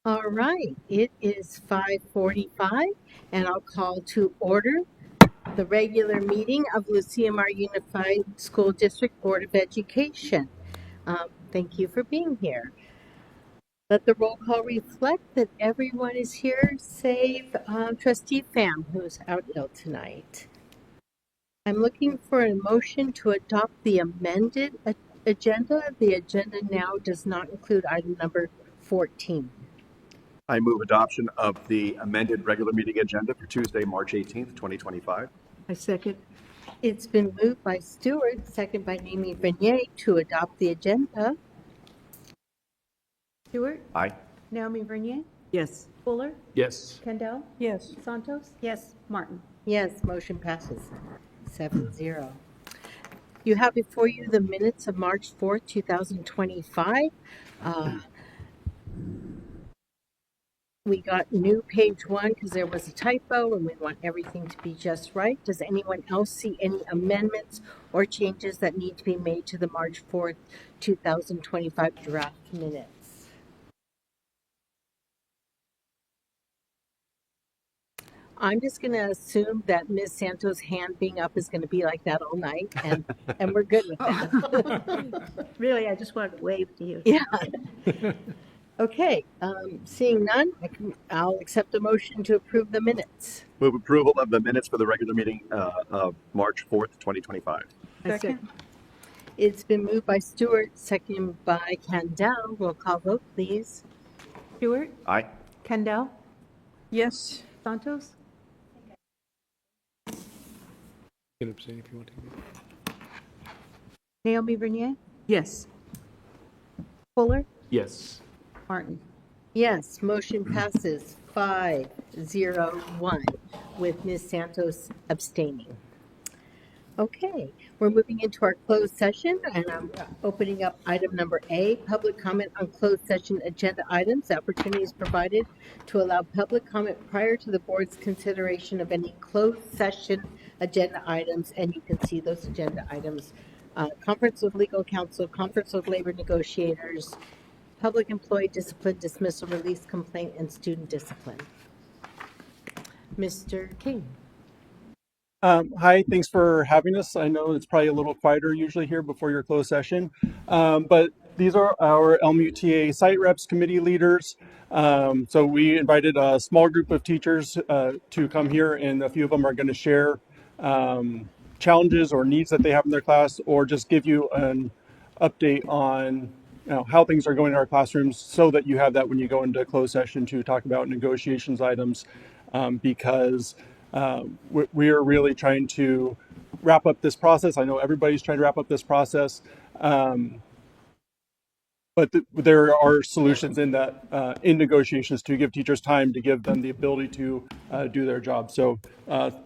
All right, it is 5:45, and I'll call to order the regular meeting of Lucia Mar Unified School District Board of Education. Thank you for being here. Let the roll call reflect that everyone is here, save Trustee Pham, who's out ill tonight. I'm looking for a motion to adopt the amended agenda. The agenda now does not include item number 14. I move adoption of the amended regular meeting agenda for Tuesday, March 18th, 2025. I second. It's been moved by Stewart, second by Naomi Bernier, to adopt the agenda. Stewart, Aye. Naomi Vernier, Yes. Fuller, Yes. Kendall, Yes. Santos. Yes. Martin. Yes, motion passes 7-0. You have before you the minutes of March 4th, 2025. We got new page 1 because there was a typo and we want everything to be just right. Does anyone else see any amendments or changes that need to be made to the March 4th, 2025 draft minutes? I'm just going to assume that Ms. Santos' hand being up is going to be like that all night, and we're good with that. Really, I just wanted to wave to you. Yeah. Okay, seeing none, I'll accept a motion to approve the minutes. Move approval of the minutes for the regular meeting of March 4th, 2025. I second. It's been moved by Stewart, seconded by Kendall. Roll call vote, please. Stewart, Aye. Kendall, Yes. Santos. You can abstain if you want to. Naomi Vernier, Yes. Fuller, Yes. Martin. Yes, motion passes 5-0-1 with Ms. Santos abstaining. Okay, we're moving into our closed session, and I'm opening up item number A, public comment on closed session agenda items. The opportunity is provided to allow public comment prior to the board's consideration of any closed session agenda items, and you can see those agenda items. Conference with legal counsel, conference with labor negotiators, public employee discipline, dismissal, release complaint, and student discipline. Mr. King. Hi, thanks for having us. I know it's probably a little quieter usually here before your closed session, but these are our LMUTA site reps, committee leaders. So we invited a small group of teachers to come here, and a few of them are going to share challenges or needs that they have in their class, or just give you an update on how things are going in our classrooms, so that you have that when you go into closed session to talk about negotiations items, because we are really trying to wrap up this process. I know everybody's trying to wrap up this process, but there are solutions in that in negotiations to give teachers time, to give them the ability to do their job. So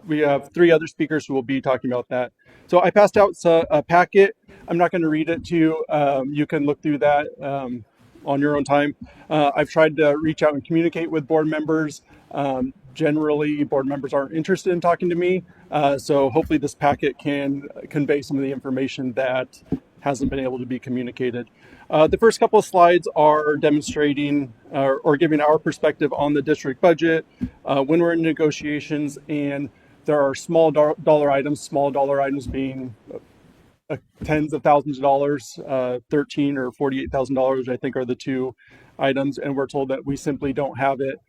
we have 3 other speakers who will be talking about that. So I passed out a packet. I'm not going to read it to you. You can look through that on your own time. I've tried to reach out and communicate with board members. Generally, board members aren't interested in talking to me. So hopefully this packet can convey some of the information that hasn't been able to be communicated. The first couple of slides are demonstrating or giving our perspective on the district budget when we're in negotiations, and there are small dollar items being tens of thousands of dollars, $13,000 or $48,000, I think, are the 2 items, and we're told that we simply don't have it.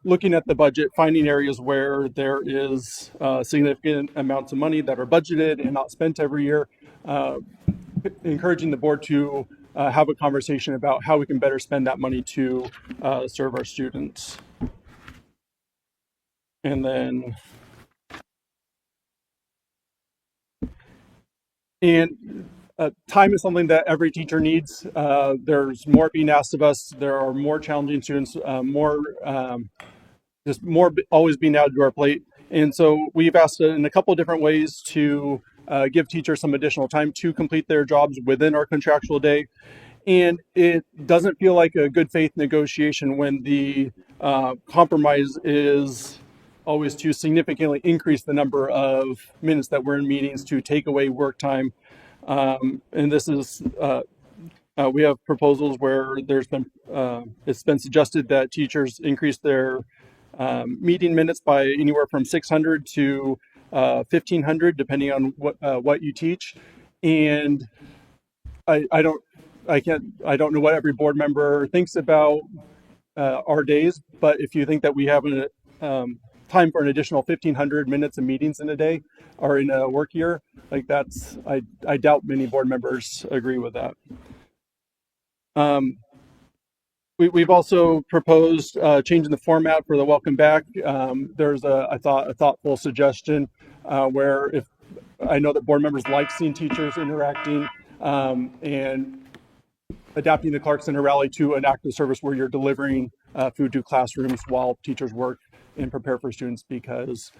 Looking at the budget, finding areas where there is significant amounts of money that are budgeted and not spent every year, encouraging the board to have a conversation about how we can better spend that money to serve our students. And then, time is something that every teacher needs. There's more being asked of us. There are more challenging students, more always being added to our plate. And so we've asked in a couple of different ways to give teachers some additional time to complete their jobs within our contractual day. And it doesn't feel like a good faith negotiation when the compromise is always to significantly increase the number of minutes that we're in meetings, to take away work time. And this is We have proposals where it's been suggested that teachers increase their meeting minutes by anywhere from 600 to 1,500, depending on what you teach. And I don't know what every board member thinks about our days, but if you think that we have time for an additional 1,500 minutes of meetings in a day or in a work year, like I doubt many board members agree with that. We've also proposed changing the format for the welcome back. There's a thoughtful suggestion where if I know that board members like seeing teachers interacting and adapting the Clark Center Rally to an active service where you're delivering food to classrooms while teachers work and prepare for students, because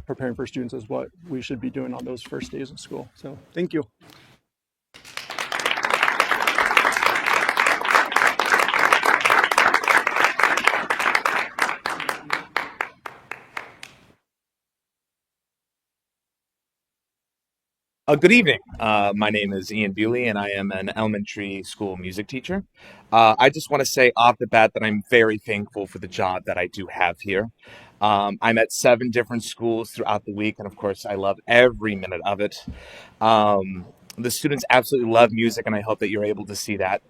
preparing for students is what we should be doing on those first days of school. So thank you. Good evening. My name is Ian Bewley, and I am an elementary school music teacher. I just want to say off the bat that I'm very thankful for the job that I do have here. I'm at 7 different schools throughout the week, and of course, I love every minute of it. The students absolutely love music, and I hope that you're able to see that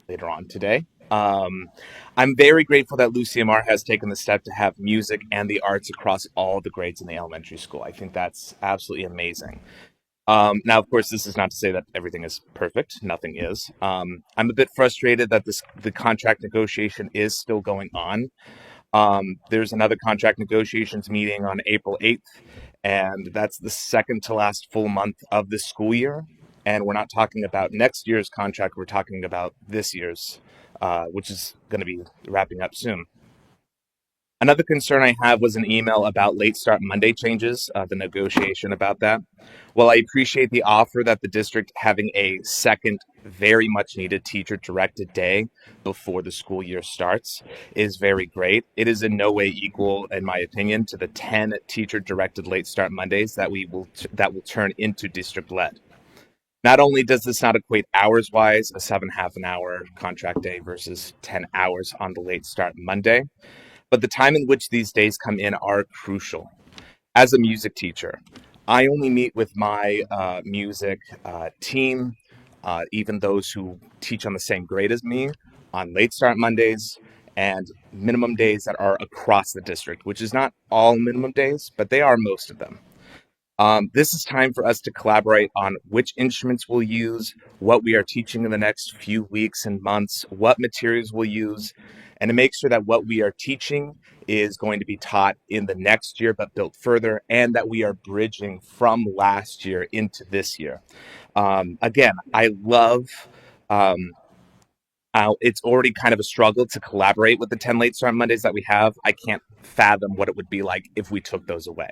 later on today. I'm very grateful that LuCMR has taken the step to have music and the arts across all the grades in the elementary school. I think that's absolutely amazing. Now, of course, this is not to say that everything is perfect. Nothing is. I'm a bit frustrated that the contract negotiation is still going on. There's another contract negotiations meeting on April 8th, and that's the second to last full month of the school year. And we're not talking about next year's contract. We're talking about this year's, which is going to be wrapping up soon. Another concern I have was an email about late start Monday changes, the negotiation about that. While I appreciate the offer that the district having a second very much needed teacher directed day before the school year starts is very great, it is in no way equal, in my opinion, to the 10 teacher directed late start Mondays that will turn into district led. Not only does this not equate hours wise, a 7.5 an hour contract day versus 10 hours on the late start Monday, but the time in which these days come in are crucial. As a music teacher, I only meet with my music team, even those who teach on the same grade as me, on late start Mondays and minimum days that are across the district, which is not all minimum days, but they are most of them. This is time for us to collaborate on which instruments we'll use, what we are teaching in the next few weeks and months, what materials we'll use, and to make sure that what we are teaching is going to be taught in the next year, but built further, and that we are bridging from last year into this year. Again, I love, it's already kind of a struggle to collaborate with the 10 late start Mondays that we have. I can't fathom what it would be like if we took those away.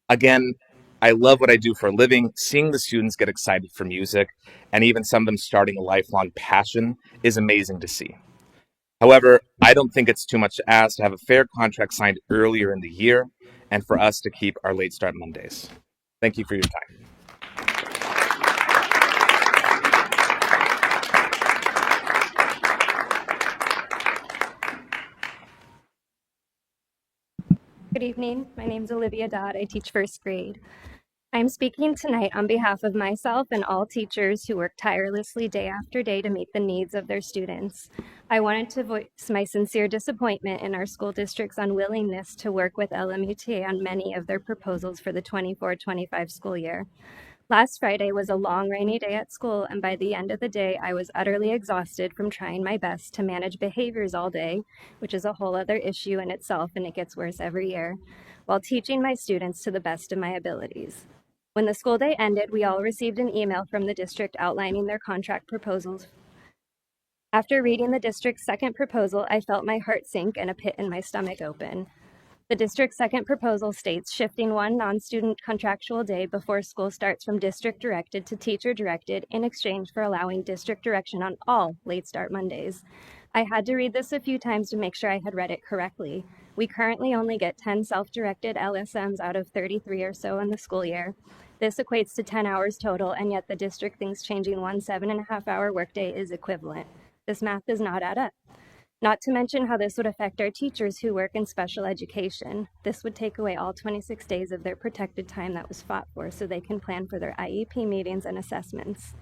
Again, I love what I do for a living. Seeing the students get excited for music, and even some of them starting a lifelong passion, is amazing to see. However, I don't think it's too much to ask to have a fair contract signed earlier in the year and for us to keep our late start Mondays. Thank you for your time. Good evening. My name is Olivia Dodd. I teach first grade. I'm speaking tonight on behalf of myself and all teachers who work tirelessly day after day to meet the needs of their students. I wanted to voice my sincere disappointment in our school district's unwillingness to work with LMUTA on many of their proposals for the 24-25 school year. Last Friday was a long rainy day at school, and by the end of the day, I was utterly exhausted from trying my best to manage behaviors all day, which is a whole other issue in itself, and it gets worse every year, while teaching my students to the best of my abilities. When the school day ended, we all received an email from the district outlining their contract proposals. After reading the district's second proposal, I felt my heart sink and a pit in my stomach open. The district's second proposal states shifting one non-student contractual day before school starts from district-directed to teacher-directed in exchange for allowing district direction on all late start Mondays. I had to read this a few times to make sure I had read it correctly. We currently only get 10 self-directed LSMs out of 33 or so in the school year. This equates to 10 hours total, and yet the district thinks changing one 7.5-hour workday is equivalent. This math does not add up. Not to mention how this would affect our teachers who work in special education. This would take away all 26 days of their protected time that was fought for so they can plan for their IEP meetings and assessments.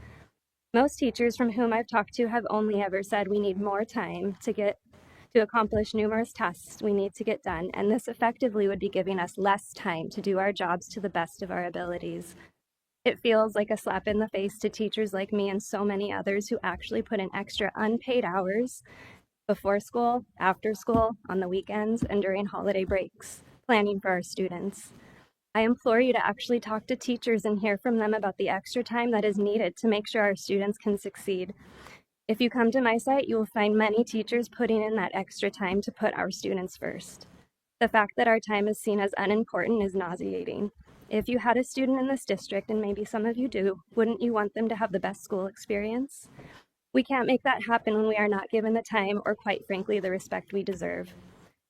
Most teachers from whom I've talked to have only ever said we need more time to accomplish numerous tasks we need to get done, and this effectively would be giving us less time to do our jobs to the best of our abilities. It feels like a slap in the face to teachers like me and so many others who actually put in extra unpaid hours before school, after school, on the weekends, and during holiday breaks, planning for our students. I implore you to actually talk to teachers and hear from them about the extra time that is needed to make sure our students can succeed. If you come to my site, you will find many teachers putting in that extra time to put our students first. The fact that our time is seen as unimportant is nauseating. If you had a student in this district, and maybe some of you do, wouldn't you want them to have the best school experience? We can't make that happen when we are not given the time or, quite frankly, the respect we deserve.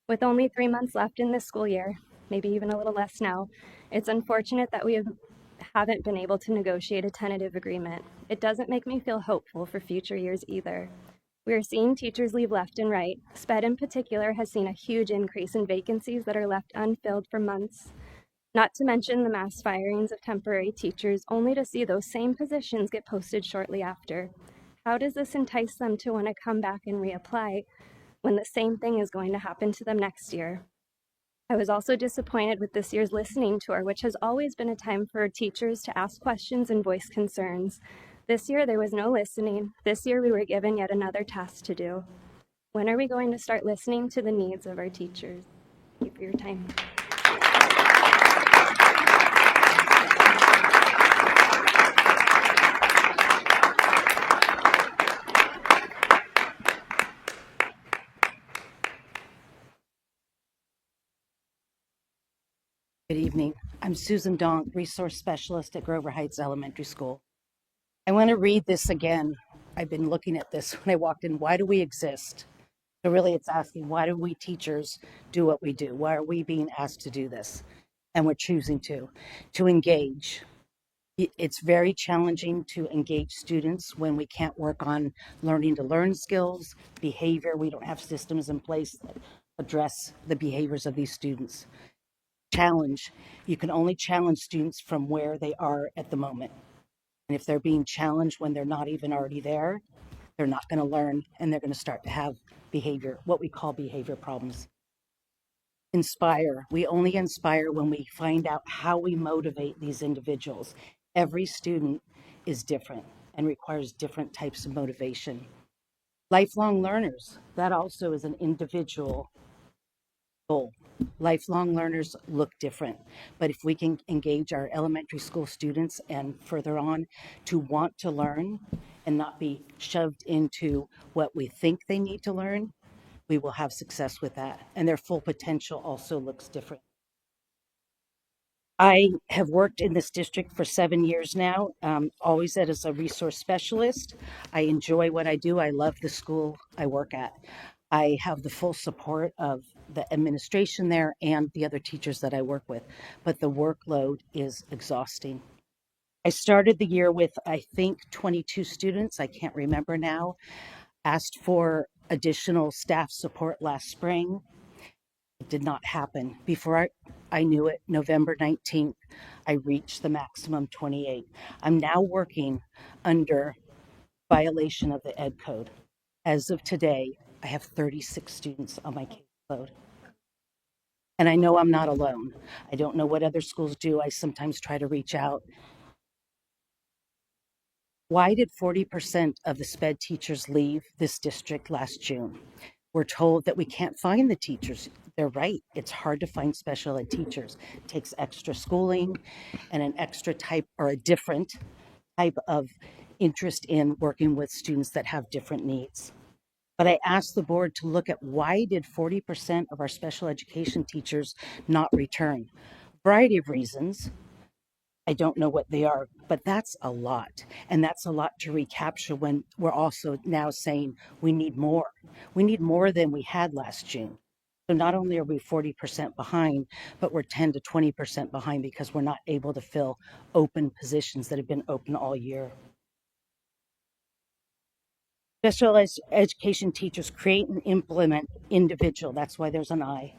With only 3 months left in this school year, maybe even a little less now, it's unfortunate that we haven't been able to negotiate a tentative agreement. It doesn't make me feel hopeful for future years either. We are seeing teachers leave left and right. SPED in particular has seen a huge increase in vacancies that are left unfilled for months. Not to mention the mass firings of temporary teachers, only to see those same positions get posted shortly after. How does this entice them to want to come back and reapply when the same thing is going to happen to them next year? I was also disappointed with this year's listening tour, which has always been a time for teachers to ask questions and voice concerns. This year, there was no listening. This year, we were given yet another task to do. When are we going to start listening to the needs of our teachers? Thank you for your time. Good evening. I'm Susan Donk, Resource Specialist at Grover Heights Elementary School. I want to read this again. I've been looking at this when I walked in. Why do we exist? So really it's asking, why do we teachers do what we do? Why are we being asked to do this? And we're choosing to engage. It's very challenging to engage students when we can't work on learning to learn skills, behavior. We don't have systems in place that address the behaviors of these students. Challenge. You can only challenge students from where they are at the moment. And if they're being challenged when they're not even already there, they're not going to learn and they're going to start to have behavior, what we call behavior problems. Inspire. We only inspire when we find out how we motivate these individuals. Every student is different and requires different types of motivation. Lifelong learners. That also is an individual goal. Lifelong learners look different, but if we can engage our elementary school students and further on to want to learn and not be shoved into what we think they need to learn, we will have success with that. And their full potential also looks different. I have worked in this district for 7 years now, always as a resource specialist. I enjoy what I do. I love the school I work at. I have the full support of the administration there and the other teachers that I work with, but the workload is exhausting. I started the year with, I think, 22 students. I can't remember now. Asked for additional staff support last spring. It did not happen. Before I knew it, November 19th, I reached the maximum 28. I'm now working under violation of the Ed Code. As of today, I have 36 students on my caseload. And I know I'm not alone. I don't know what other schools do. I sometimes try to reach out. Why did 40% of the SPED teachers leave this district last June? We're told that we can't find the teachers. They're right. It's hard to find special ed teachers. It takes extra schooling and an extra type or a different type of interest in working with students that have different needs. But I asked the board to look at why did 40% of our special education teachers not return? Variety of reasons. I don't know what they are, but that's a lot. And that's a lot to recapture when we're also now saying we need more. We need more than we had last June. So not only are we 40% behind, but we're 10 to 20% behind because we're not able to fill open positions that have been open all year. Special education teachers create and implement individual, that's why there's an I,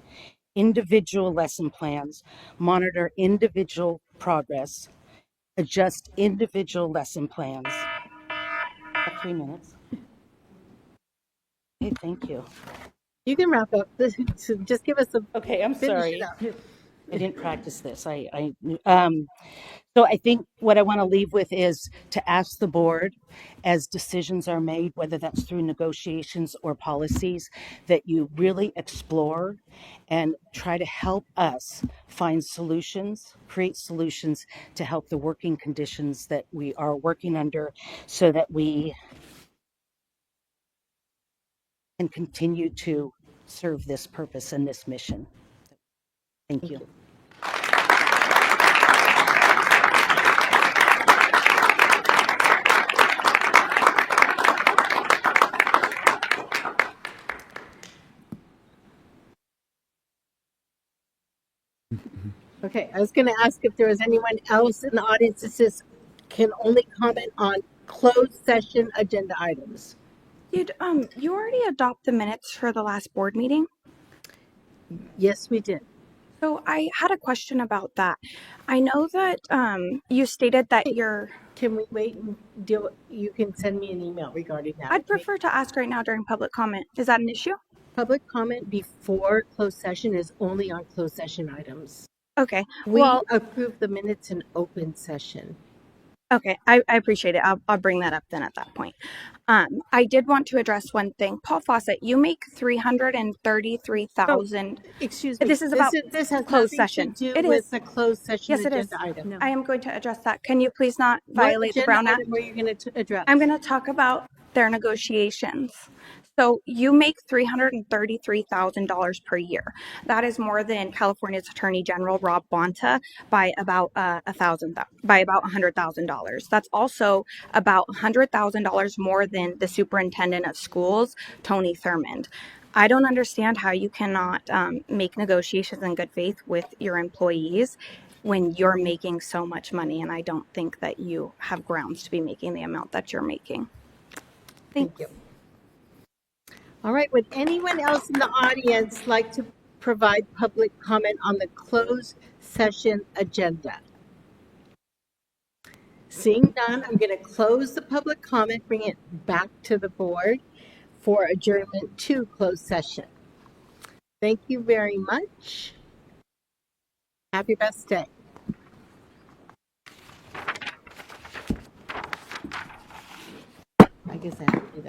individual lesson plans, monitor individual progress, adjust individual lesson plans. Got 3 minutes. Okay, thank you. You can wrap up. So just give us a Okay, I'm finish sorry. it up. I didn't practice this. So I think what I want to leave with is to ask the board, as decisions are made, whether that's through negotiations or policies, that you really explore and try to help us find solutions, create solutions to help the working conditions that we are working under so that we can continue to serve this purpose and this mission. Thank you. Okay, I was going to ask if there was anyone else in the audience that says can only comment on closed session agenda items. Did you already adopt the minutes for the last board meeting? Yes, we did. So I had a question about that. I know that you stated that you're. Can we wait and deal? You can send me an email regarding that. I'd prefer to ask right now during public comment. Is that an issue? Public comment before closed session is only on closed session items. Okay. We Well, approve the minutes in open session. okay. I appreciate it. I'll bring that up then at that point. I did want to address one thing. Paul Fawcett, you make $333,000. Excuse me. This is about this has closed nothing session. to do It with is. the closed session Yes, it agenda is. item. No. I am going to address that. Can you please not What violate the agenda Brown Act? item were you going to address? I'm going to talk about their negotiations. So you make $333,000 per year. That is more than California's Attorney General Rob Bonta by about $100,000. That's also about $100,000 more than the superintendent of schools, Tony Thurmond. I don't understand how you cannot make negotiations in good faith with your employees when you're making so much money, and I don't think that you have grounds to be making the amount that you're making. Thank you. All right, would anyone else in the audience like to provide public comment on the closed session agenda? Seeing none, I'm going to close the public comment, bring it back to the board for adjournment to closed session. Thank you very much. Have your best day. I guess I have to do that.